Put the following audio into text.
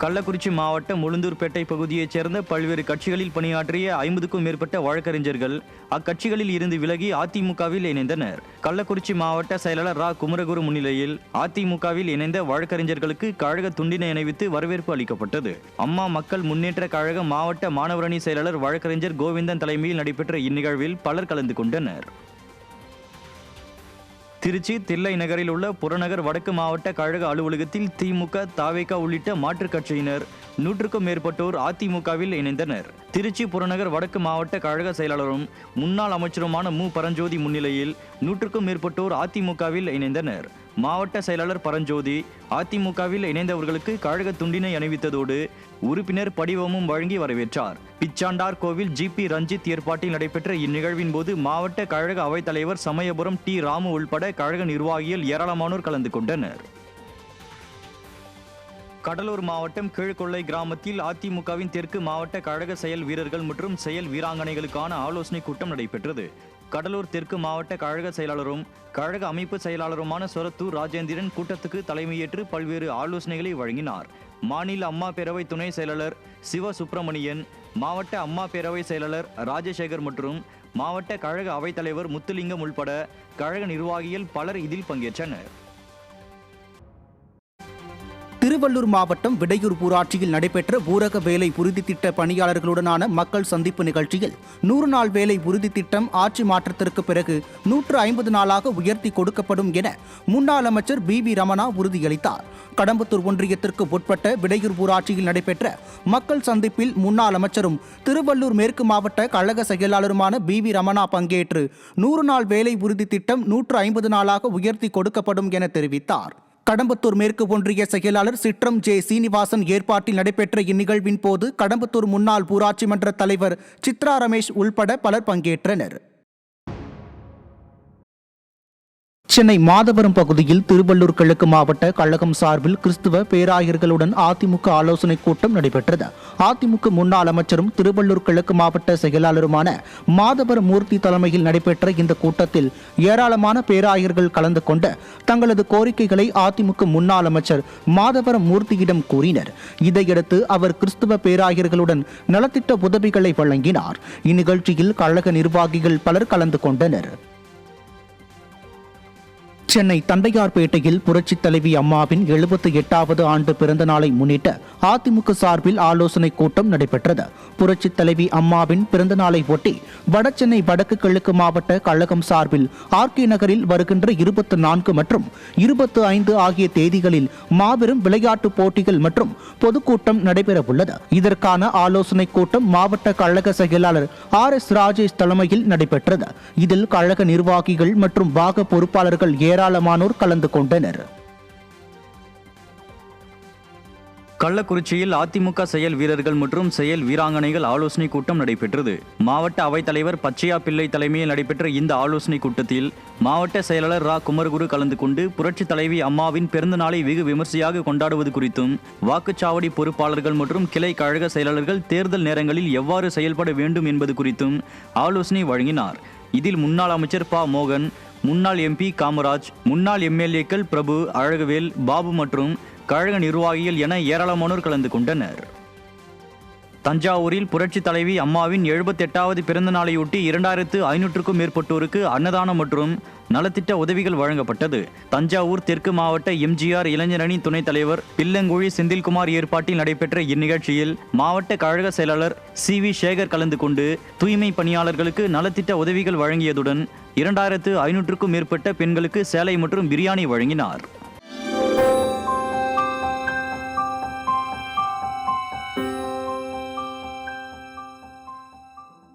கள்ளக்குறிச்சி மாவட்டம் உளுந்தூர்பேட்டை பகுதியைச் சேர்ந்த பல்வேறு கட்சிகளில் பணியாற்றிய 50க்கும் மேற்பட்ட வழக்கறிஞர்கள் அக்கட்சிகளில் இருந்து விலகி அதிமுகவில் இணைந்தனர். கள்ளக்குறிச்சி மாவட்ட செயலாளர் ரா. குமரகுரு முன்னிலையில் அதிமுகவில் இணைந்த வழக்கறிஞர்களுக்கு கழக துண்டினை அணிவித்து வரவேற்பு அளிக்கப்பட்டது. அம்மா மக்கள் முன்னேற்ற கழக மாவட்ட மாணவரணி செயலாளர் வழக்கறிஞர் கோவிந்தன் தலைமையில் நடைபெற்ற இந்நிகழ்வில் பலர் கலந்து கொண்டனர். திருச்சி தில்லை நகரில் உள்ள புறநகர் வடக்கு மாவட்ட கழக அலுவலகத்தில் திமுக, தவேக உள்ளிட்ட மாற்றுக் கட்சியினர் 100க்கும் மேற்பட்டோர் அதிமுகவில் இணைந்தனர். திருச்சி புறநகர் வடக்கு மாவட்ட கழக செயலாளரும் முன்னாள் அமைச்சருமான மு. பரஞ்சோதி முன்னிலையில் 100க்கும் மேற்பட்டோர் அதிமுகவில் இணைந்தனர். மாவட்ட செயலாளர் பரஞ்சோதி அதிமுகவில் இணைந்தவர்களுக்கு கழக துண்டினை அணிவித்ததோடு உறுப்பினர் படிவமும் வழங்கி வரவேற்றார். பிச்சாண்டார் கோவில் ஜி.பி. ரஞ்சித் ஏற்பாட்டில் நடைபெற்ற இந்நிகழ்வின் போது மாவட்ட கழக அவைத்தலைவர் சமயபுரம் டி. ராமு உள்பட கழக நிர்வாகிகள் ஏராளமானோர் கலந்து கொண்டனர். கடலூர் மாவட்டம் கீழ்கொள்ளை கிராமத்தில் அதிமுகவின் தெற்கு மாவட்ட கழக செயல் வீரர்கள் மற்றும் செயல் வீராங்கனைகளுக்கான ஆலோசனை கூட்டம் நடைபெற்றது. கடலூர் தெற்கு மாவட்ட கழக செயலாளரும் கழக அமைப்பு செயலாளருமான சொரத்தூர் ராஜேந்திரன் கூட்டத்துக்கு தலைமையேற்று பல்வேறு ஆலோசனைகளை வழங்கினார். மாநில அம்மா பேரவை துணை செயலாளர் சிவ சுப்பிரமணியன், மாவட்ட அம்மா பேரவை செயலாளர் ராஜசேகர் மற்றும் மாவட்ட கழக அவைத்தலைவர் முத்துலிங்கம் உள்பட கழக நிர்வாகிகள் பலர் இதில் பங்கேற்றனர். திருவள்ளூர் மாவட்டம் விடையூர் ஊராட்சியில் நடைபெற்ற ஊரக வேலை உறுதி திட்ட பணியாளர்களுடனான மக்கள் சந்திப்பு நிகழ்ச்சியில் 100 நாள் வேலை உறுதி திட்டம் ஆட்சி மாற்றத்திற்கு பிறகு 150 நாளாக உயர்த்தி கொடுக்கப்படும் என முன்னாள் அமைச்சர் பி.வி. ரமணா உறுதியளித்தார். கடம்பத்தூர் ஒன்றியத்திற்கு உட்பட்ட விடையூர் ஊராட்சியில் நடைபெற்ற மக்கள் சந்திப்பில் முன்னாள் அமைச்சரும் திருவள்ளூர் மேற்கு மாவட்ட கழக செயலாளருமான பி.வி. ரமணா பங்கேற்று 100 நாள் வேலை உறுதி திட்டம் 150 நாளாக உயர்த்தி கொடுக்கப்படும் என தெரிவித்தார். கடம்பத்தூர் மேற்கு ஒன்றிய செயலாளர் சிற்றம் ஜே. சீனிவாசன் ஏற்பாட்டில் நடைபெற்ற இந்நிகழ்வின் போது கடம்பத்தூர் முன்னாள் ஊராட்சி மன்ற தலைவர் சித்ரா ரமேஷ் உள்பட பலர் பங்கேற்றனர். சென்னை மாதவரம் பகுதியில் திருவள்ளூர் கிழக்கு மாவட்ட கழகம் சார்பில் கிறிஸ்துவ பேராயர்களுடன் அதிமுக ஆலோசனை கூட்டம் நடைபெற்றது. அதிமுக முன்னாள் அமைச்சரும் திருவள்ளூர் கிழக்கு மாவட்ட செயலாளருமான மாதவரம் மூர்த்தி தலைமையில் நடைபெற்ற இந்த கூட்டத்தில் ஏராளமான பேராயர்கள் கலந்து கொண்டு தங்களது கோரிக்கைகளை அதிமுக முன்னாள் அமைச்சர் மாதவரம் மூர்த்தியிடம் கூறினர். இதையடுத்து அவர் கிறிஸ்துவ பேராயர்களுடன் நலத்திட்ட உதவிகளை வழங்கினார். இந்நிகழ்ச்சியில் கழக நிர்வாகிகள் பலர் கலந்து கொண்டனர். சென்னை தண்டையார்பேட்டையில் புரட்சித் தலைவி அம்மாவின் 78வது ஆண்டு பிறந்த நாளை முன்னிட்டு அதிமுக சார்பில் ஆலோசனை கூட்டம் நடைபெற்றது. புரட்சித் தலைவி அம்மாவின் பிறந்த நாளை ஒட்டி வடசென்னை வடக்கு கிழக்கு மாவட்ட கழகம் சார்பில் ஆர்கே நகரில் வருகின்ற 24 மற்றும் 25 ஆகிய தேதிகளில் மாபெரும் விளையாட்டு போட்டிகள் மற்றும் பொதுக்கூட்டம் நடைபெறவுள்ளது. இதற்கான ஆலோசனை கூட்டம் மாவட்ட கழக செயலாளர் R.S. ராஜேஷ் தலைமையில் நடைபெற்றது. இதில் கழக நிர்வாகிகள் மற்றும் பாக பொறுப்பாளர்கள் ஏராளமானோர் கலந்து கொண்டனர். கள்ளக்குறிச்சியில் அதிமுக செயல் வீரர்கள் மற்றும் செயல் வீராங்கனைகள் ஆலோசனை கூட்டம் நடைபெற்றது. மாவட்ட அவைத்தலைவர் பச்சையா பிள்ளை தலைமையில் நடைபெற்ற இந்த ஆலோசனை கூட்டத்தில் மாவட்ட செயலாளர் ரா. குமரகுரு கலந்து கொண்டு புரட்சித் தலைவி அம்மாவின் பிறந்த நாளை வெகு விமர்சையாக கொண்டாடுவது குறித்தும், வாக்குச்சாவடி பொறுப்பாளர்கள் மற்றும் கிளை கழக செயலாளர்கள் தேர்தல் நேரங்களில் எவ்வாறு செயல்பட வேண்டும் என்பது குறித்தும் ஆலோசனை வழங்கினார். இதில் முன்னாள் அமைச்சர் ப. மோகன், முன்னாள் MP காமராஜ், முன்னாள் MLA-க்கள் பிரபு, அழகுவேல், பாபு மற்றும் கழக நிர்வாகிகள் என ஏராளமானோர் கலந்து கொண்டனர். தஞ்சாவூரில் புரட்சி தலைவி அம்மாவின் 78வது பிறந்த நாளையொட்டி 2500க்கும் மேற்பட்டோருக்கு அன்னதானம் மற்றும் நலத்திட்ட உதவிகள் வழங்கப்பட்டது. தஞ்சாவூர் தெற்கு மாவட்ட எம்ஜிஆர் இளைஞரணி துணைத் தலைவர் பில்லங்குழி செந்தில்குமார் ஏற்பாட்டில் நடைபெற்ற இந்நிகழ்ச்சியில் மாவட்ட கழக செயலாளர் C.V. சேகர் கலந்து கொண்டு தூய்மை பணியாளர்களுக்கு நலத்திட்ட உதவிகள் வழங்கியதுடன் 2500க்கும் மேற்பட்ட பெண்களுக்கு சேலை மற்றும் பிரியாணி வழங்கினார்.